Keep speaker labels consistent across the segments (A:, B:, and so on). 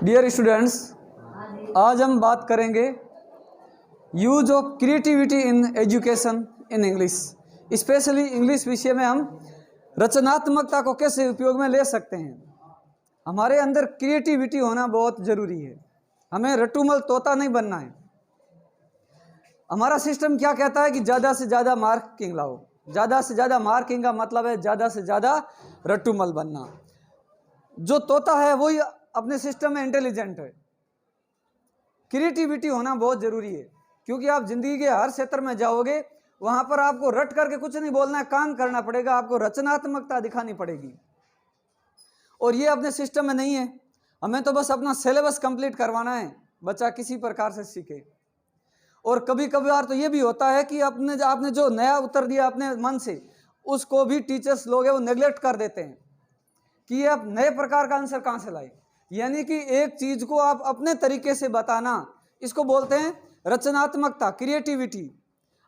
A: Dear students, आज हम बात करेंगे use of creativity in education in English. Specially English विषय में हम रचनात्मकता को कैसे उपयोग में ले सकते हैं। हमारे अंदर क्रिएटिविटी होना बहुत ज़रूरी है। हमें रटूमल तोता नहीं बनना है। हमारा सिस्टम क्या कहता है कि ज़्यादा से ज़्यादा मार्किंग लाओ। ज़्यादा से ज़्यादा मार्किंग का मतलब है ज़्यादा से ज़्यादा रटूमल बनना। जो तोता है वही अपने सिस्टम में इंटेलिजेंट है। क्रिएटिविटी होना बहुत ज़रूरी है, क्योंकि आप जिंदगी के हर क्षेत्र में जाओगे, वहाँ पर आपको रट करके कुछ नहीं बोलना है, काम करना पड़ेगा। आपको रचनात्मकता दिखानी पड़ेगी, और ये अपने सिस्टम में नहीं है। हमें तो बस अपना सिलेबस कंप्लीट करवाना है, बच्चा किसी प्रकार से सीखे। और कभी कभार तो ये भी होता है कि आपने जो नया उत्तर दिया अपने मन से, उसको भी टीचर्स लोग हैं वो नेग्लेक्ट कर देते हैं कि ये आप नए प्रकार का आंसर कहाँ से लाए। यानी कि एक चीज को आप अपने तरीके से बताना, इसको बोलते हैं रचनात्मकता, क्रिएटिविटी।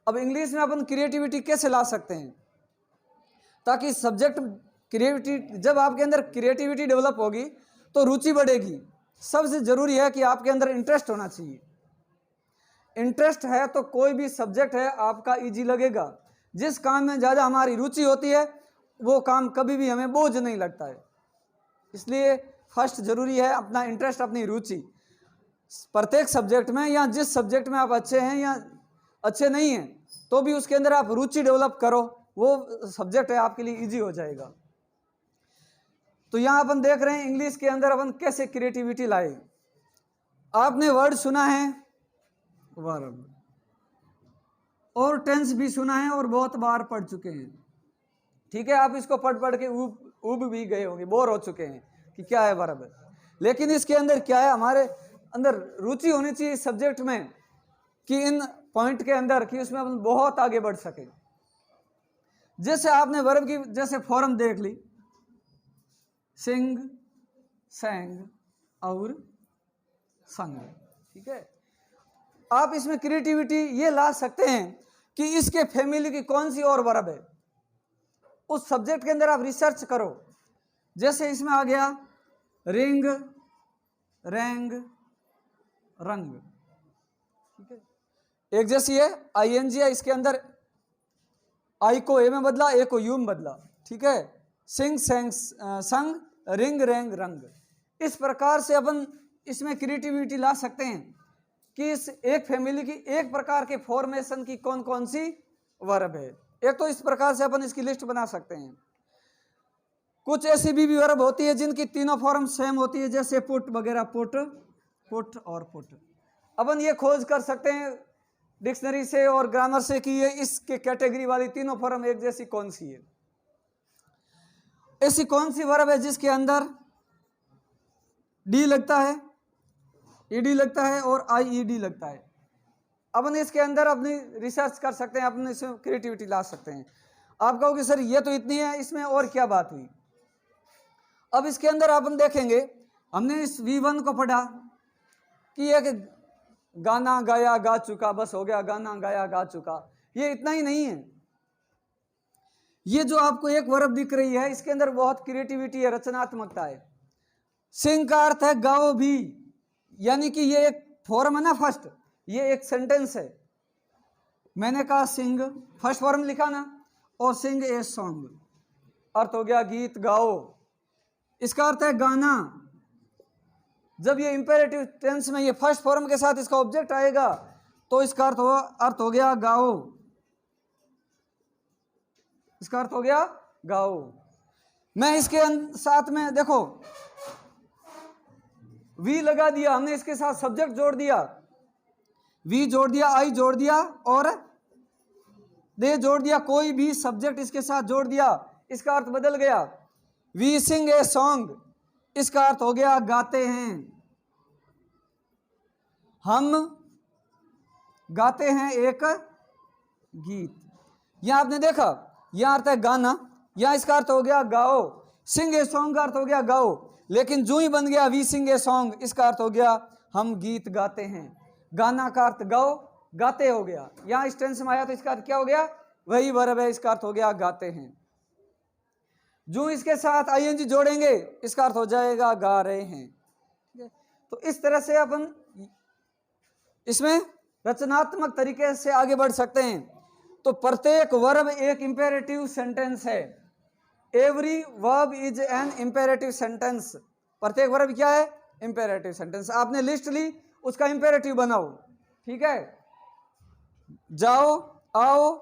A: अब इंग्लिश में अपन क्रिएटिविटी कैसे ला सकते हैं ताकि सब्जेक्ट क्रिएटिविटी, जब आपके अंदर क्रिएटिविटी डेवलप होगी तो रुचि बढ़ेगी। सबसे जरूरी है कि आपके अंदर इंटरेस्ट होना चाहिए। इंटरेस्ट है तो कोई भी सब्जेक्ट है आपका इजी लगेगा। जिस काम में ज़्यादा हमारी रुचि होती है वो काम कभी भी हमें बोझ नहीं लगता है। इसलिए फर्स्ट जरूरी है अपना इंटरेस्ट, अपनी रुचि प्रत्येक सब्जेक्ट में, या जिस सब्जेक्ट में आप अच्छे हैं या अच्छे नहीं हैं तो भी उसके अंदर आप रुचि डेवलप करो, वो सब्जेक्ट है आपके लिए इजी हो जाएगा। तो यहाँ अपन देख रहे हैं इंग्लिश के अंदर अपन कैसे क्रिएटिविटी लाए। आपने वर्ड सुना है, वर्ब, और टेंस भी सुना है और बहुत बार पढ़ चुके हैं। ठीक है, आप इसको पढ़ के ऊब भी गए होंगे, बोर हो चुके हैं कि क्या है वर्ब। लेकिन इसके अंदर क्या है, हमारे अंदर रुचि होनी चाहिए इस सब्जेक्ट में कि इन पॉइंट के अंदर कि उसमें अपन बहुत आगे बढ़ सके। जैसे आपने वर्ब की जैसे फॉर्म देख ली, सिंग, सेंग और संग। ठीक है, आप इसमें क्रिएटिविटी ये ला सकते हैं कि इसके फैमिली की कौन सी और वर्ब है। उस सब्जेक्ट के अंदर आप रिसर्च करो। जैसे इसमें आ गया रिंग, रैंग, रंग। ठीक है, एक जैसी है, आईएनजी है, इसके अंदर आई को ए में बदला, ए को यू में बदला। ठीक है, सिंग, सेंग, संग, रिंग, रैंग, रंग। इस प्रकार से अपन इसमें क्रिएटिविटी ला सकते हैं कि इस एक फैमिली की एक प्रकार के फॉर्मेशन की कौन कौन सी वर्ब है। एक तो इस प्रकार से अपन इसकी लिस्ट बना सकते हैं। कुछ ऐसी भी वर्ब होती है जिनकी तीनों फॉर्म सेम होती है, जैसे पुट वगैरह, पुट, पुट और पुट। अपन ये खोज कर सकते हैं डिक्शनरी से और ग्रामर से कि ये इसके कैटेगरी वाली तीनों फॉर्म एक जैसी कौन सी है। ऐसी कौन सी वर्ब है जिसके अंदर डी लगता है, ईडी लगता है और आईईडी लगता है। अपन इसके अंदर अपनी रिसर्च कर सकते हैं, अपने इसमें क्रिएटिविटी ला सकते हैं। आप कहोगे सर ये तो इतनी है, इसमें और क्या बात हुई। अब इसके अंदर अपन देखेंगे, हमने इस V1 को पढ़ा कि एक गाना गाया गा चुका, बस हो गया, गाना गाया गा चुका। ये इतना ही नहीं है। ये जो आपको एक वर्ब दिख रही है इसके अंदर बहुत क्रिएटिविटी है, रचनात्मकता है। सिंग का अर्थ है गाओ भी, यानी कि ये एक फॉर्म है ना, फर्स्ट, ये एक सेंटेंस है। मैंने कहा सिंग, फर्स्ट फॉर्म लिखा ना, और सिंग ए सॉन्ग, अर्थ हो गया गीत गाओ। इसका अर्थ है गाना। जब ये इंपेरेटिव टेंस में ये फर्स्ट फॉर्म के साथ इसका ऑब्जेक्ट आएगा तो इसका अर्थ हो गया गाओ। इसका अर्थ हो गया गाओ। मैं इसके साथ में देखो वी लगा दिया, हमने इसके साथ सब्जेक्ट जोड़ दिया, वी जोड़ दिया, आई जोड़ दिया और दे जोड़ दिया, कोई भी सब्जेक्ट इसके साथ जोड़ दिया, इसका अर्थ बदल गया। वी सिंग ए सॉन्ग, इसका अर्थ हो गया गाते हैं, हम गाते हैं एक गीत। यहां आपने देखा, यहां अर्थ है गाना, यहां इसका अर्थ हो गया गाओ। सिंग ए सॉन्ग का अर्थ हो गया गाओ, लेकिन जो ही बन गया वी सिंग ए सॉन्ग, इसका अर्थ हो गया हम गीत गाते हैं। गाना का अर्थ गाओ, गाते हो गया। यहां इस टेंस में आया तो इसका अर्थ क्या हो गया, वही वर्ब है, इसका अर्थ हो गया गाते हैं। जो इसके साथ आईएनजी जोड़ेंगे इसका अर्थ हो जाएगा गा रहे हैं। तो इस तरह से अपन इसमें रचनात्मक तरीके से आगे बढ़ सकते हैं। तो प्रत्येक वर्ब एक इंपेरेटिव सेंटेंस है। Every verb is an imperative sentence. प्रत्येक वर्ब क्या है? Imperative sentence. आपने लिस्ट ली, उसका इंपेरेटिव बनाओ, ठीक है। जाओ, आओ,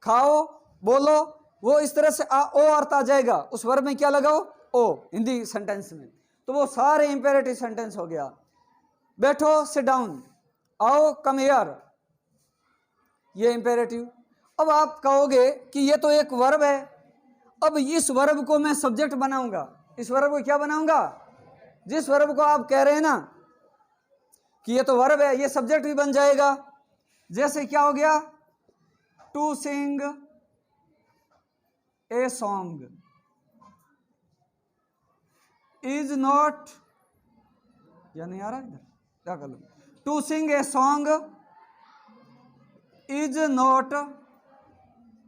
A: खाओ, बोलो, वो इस तरह से ओ अर्थ आ जाएगा। उस वर्ब में क्या लगाओ? ओ, हिंदी सेंटेंस में। तो वो सारे इंपेरेटिव सेंटेंस हो गया। बैठो, सिट डाउन, आओ, कम हियर, ये इंपेरेटिव। अब आप कहोगे कि ये तो एक वर्ब है, अब इस वर्ब को मैं सब्जेक्ट बनाऊंगा। इस वर्ब को क्या बनाऊंगा? जिस वर्ब को आप कह रहे हैं ना कि ये तो वर्ब है, ये सब्जेक्ट भी बन जाएगा। जैसे क्या हो गया? To sing a song is not, या नहीं आ रहा इधर, क्या कर लो? To sing a song is not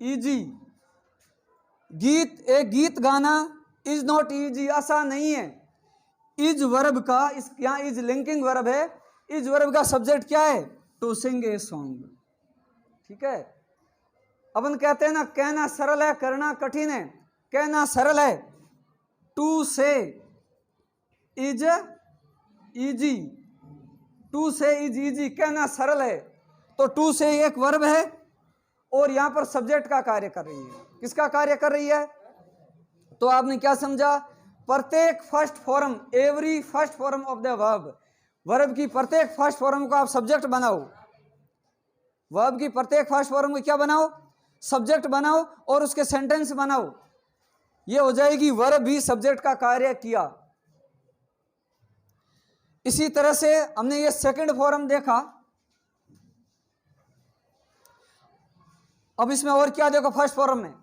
A: easy. एक गीत गाना इज नॉट इजी, आसान नहीं है। इज वर्ब का, इस यहाँ इज लिंकिंग वर्ब है, इज वर्ब का सब्जेक्ट क्या है? टू सिंग ए सॉन्ग, ठीक है। अपन कहते हैं ना, कहना सरल है, करना कठिन है। कहना सरल है, टू से इज इजी, टू से इज इजी, कहना सरल है। तो टू से एक वर्ब है और यहां पर सब्जेक्ट का कार्य कर रही है। किसका कार्य कर रही है? तो आपने क्या समझा? प्रत्येक first form, every first form of the verb, verb की प्रत्येक फर्स्ट फॉर्म को आप सब्जेक्ट बनाओ। वर्ब की प्रत्येक फर्स्ट फॉर्म को क्या बनाओ? सब्जेक्ट बनाओ और उसके सेंटेंस बनाओ। ये हो जाएगी वर्ब भी सब्जेक्ट का कार्य किया। इसी तरह से हमने ये सेकंड फॉर्म देखा। अब इसमें और क्या देखो? फर्स्ट फॉर्म में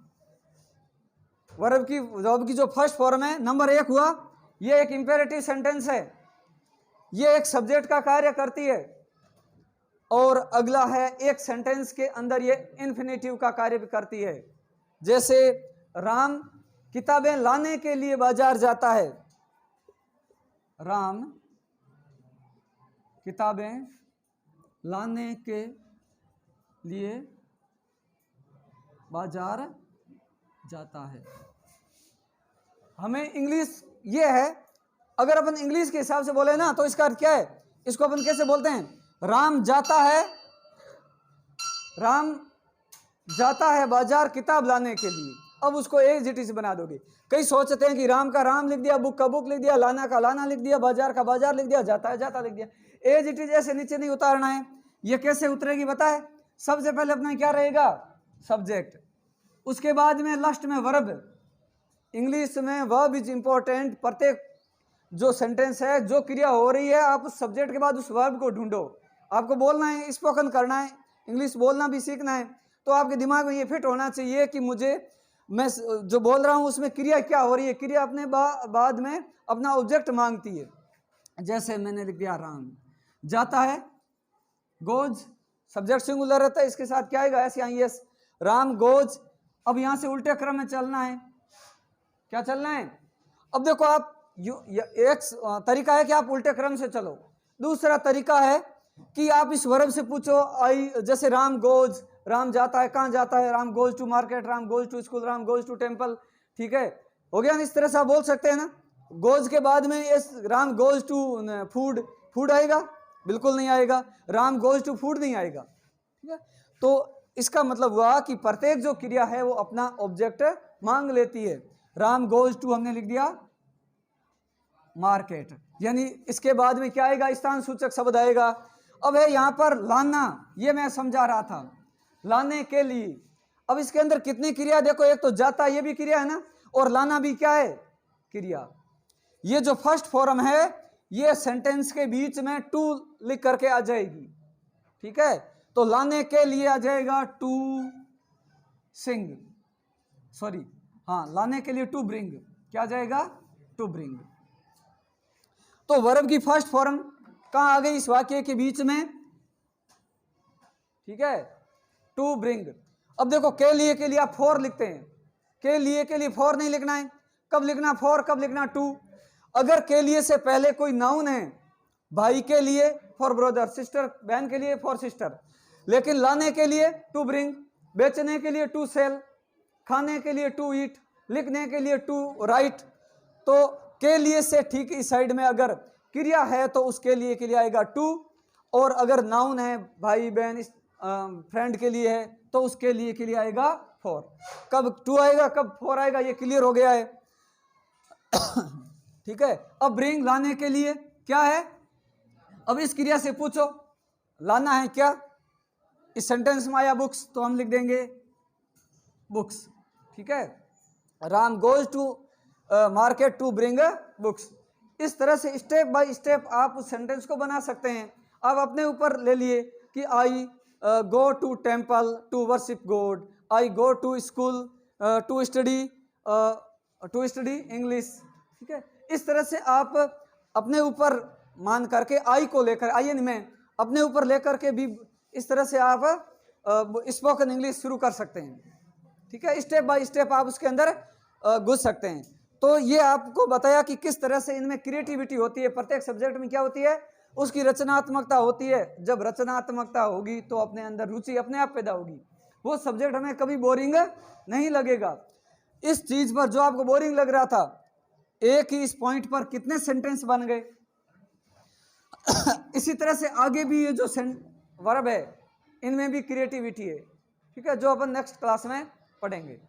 A: वर्ब की जो फर्स्ट फॉर्म है, नंबर 1 हुआ, ये एक इंपेरेटिव सेंटेंस है, ये एक सब्जेक्ट का कार्य करती है। और अगला है, एक सेंटेंस के अंदर ये इन्फिनेटिव का कार्य भी करती है। जैसे राम किताबें लाने के लिए बाजार जाता है। राम किताबें लाने के लिए बाजार जाता है। हमें इंग्लिश ये है, अगर अपन इंग्लिश के हिसाब से बोले ना तो इसका अर्थ क्या है? इसको अपन कैसे बोलते हैं? राम जाता है, राम जाता है बाजार किताब लाने के लिए। अब उसको एज इट इज बना दोगे। कई सोचते हैं कि राम का राम लिख दिया, बुक का बुक लिख दिया, लाना का लाना लिख दिया, बाजार का बाजार लिख दिया, जाता है जाता लिख दिया। एज इट इज ऐसे नीचे नहीं उतारना है। ये कैसे उतरेगी बताए? सबसे पहले अपना क्या रहेगा? सब्जेक्ट, उसके बाद में लास्ट में वर्ब। इंग्लिश में वर्ब इज इंपॉर्टेंट। प्रत्येक जो सेंटेंस है, जो क्रिया हो रही है, आप उस सब्जेक्ट के बाद उस वर्ब को ढूंढो। आपको बोलना है, स्पोकन करना है, इंग्लिश बोलना भी सीखना है, तो आपके दिमाग में ये फिट होना चाहिए कि मैं जो बोल रहा हूँ उसमें क्रिया क्या हो रही है। क्रिया अपने बाद में अपना ऑब्जेक्ट मांगती है। जैसे मैंने लिख दिया राम जाता है, गोज, सब्जेक्ट सिंगुलर रहता है, इसके साथ क्या आएगा? एस या एस, राम गोज। अब यहाँ से उल्टे क्रम में चलना है। क्या चलना है? अब देखो, आप एक तरीका है कि आप उल्टे क्रम से चलो। दूसरा तरीका है कि आप इस वर्ब से पूछो, आई, जैसे राम गोज, राम जाता है, कहाँ जाता है? Ram goes to market, Ram goes to school, Ram goes to temple. ठीक है, हो गया ना? इस तरह से आप बोल सकते हैं ना। गोज के बाद में इस Ram goes to food, food आएगा? बिल्कुल नहीं आएगा। राम गोज टू फूड नहीं आएगा। ठीक है, तो इसका मतलब हुआ कि प्रत्येक जो क्रिया है वो अपना ऑब्जेक्ट मांग लेती है। राम गोज टू हमने लिख दिया मार्केट, यानी इसके बाद में क्या आएगा? स्थान सूचक शब्द आएगा। अब है यहाँ पर लाना, ये मैं समझा रहा था, लाने के लिए। अब इसके अंदर कितनी क्रिया देखो, एक तो जाता, ये भी क्रिया है ना, और लाना भी क्या है? क्रिया। ये जो फर्स्ट फॉर्म है ये सेंटेंस के बीच में टू लिख करके आ जाएगी। ठीक है, तो लाने के लिए आ जाएगा टू सिंग, सॉरी, हाँ, लाने के लिए टू ब्रिंग, क्या आ जाएगा? To bring. तो वर्ब की फर्स्ट फॉर्म कहाँ आ गई इस वाक्य के बीच में? ठीक है, टू ब्रिंग। अब देखो, के लिए आप फॉर लिखते हैं। के लिए फॉर नहीं लिखना है। कब लिखना फॉर, कब लिखना टू? अगर के लिए से पहले कोई नाउन है भाई के लिए फॉर ब्रदर, सिस्टर बहन के लिए फॉर सिस्टर। लेकिन लाने के लिए टू ब्रिंग, बेचने के लिए टू सेल, खाने के लिए टू ईट, लिखने के लिए टू राइट। तो के लिए से ठीक इस साइड में अगर क्रिया है तो उसके लिए आएगा टू, और अगर नाउन है भाई बहन फ्रेंड के लिए है तो उसके लिए आएगा फॉर। कब टू आएगा कब फॉर आएगा ये क्लियर हो गया है। ठीक है। अब ब्रिंग लाने के लिए क्या है, अब इस क्रिया से पूछो लाना है क्या, इस सेंटेंस में आया बुक्स तो हम लिख देंगे बुक्स। ठीक है। Ram goes to market to bring books. इस तरह से स्टेप बाय स्टेप आप उस सेंटेंस को बना सकते हैं। आप अपने ऊपर ले लिए कि I go to temple to worship God, I go to school to study English. ठीक है। इस तरह से आप अपने ऊपर मान करके आई को लेकर आई में अपने ऊपर लेकर के भी इस तरह से आप स्पोकन इंग्लिश शुरू कर सकते हैं। ठीक है। स्टेप बाय स्टेप आप उसके अंदर घुस सकते हैं। तो ये आपको बताया कि किस तरह से इनमें क्रिएटिविटी होती है। प्रत्येक सब्जेक्ट में क्या होती है, उसकी रचनात्मकता होती है। जब रचनात्मकता होगी तो अपने अंदर रुचि अपने आप पैदा होगी। वो सब्जेक्ट हमें कभी बोरिंग नहीं लगेगा। इस चीज पर जो आपको बोरिंग लग रहा था, एक ही इस पॉइंट पर कितने सेंटेंस बन गए। इसी तरह से आगे भी ये जो वर्ब है इनमें भी क्रिएटिविटी है। ठीक है, जो अपन नेक्स्ट क्लास में पढ़ेंगे।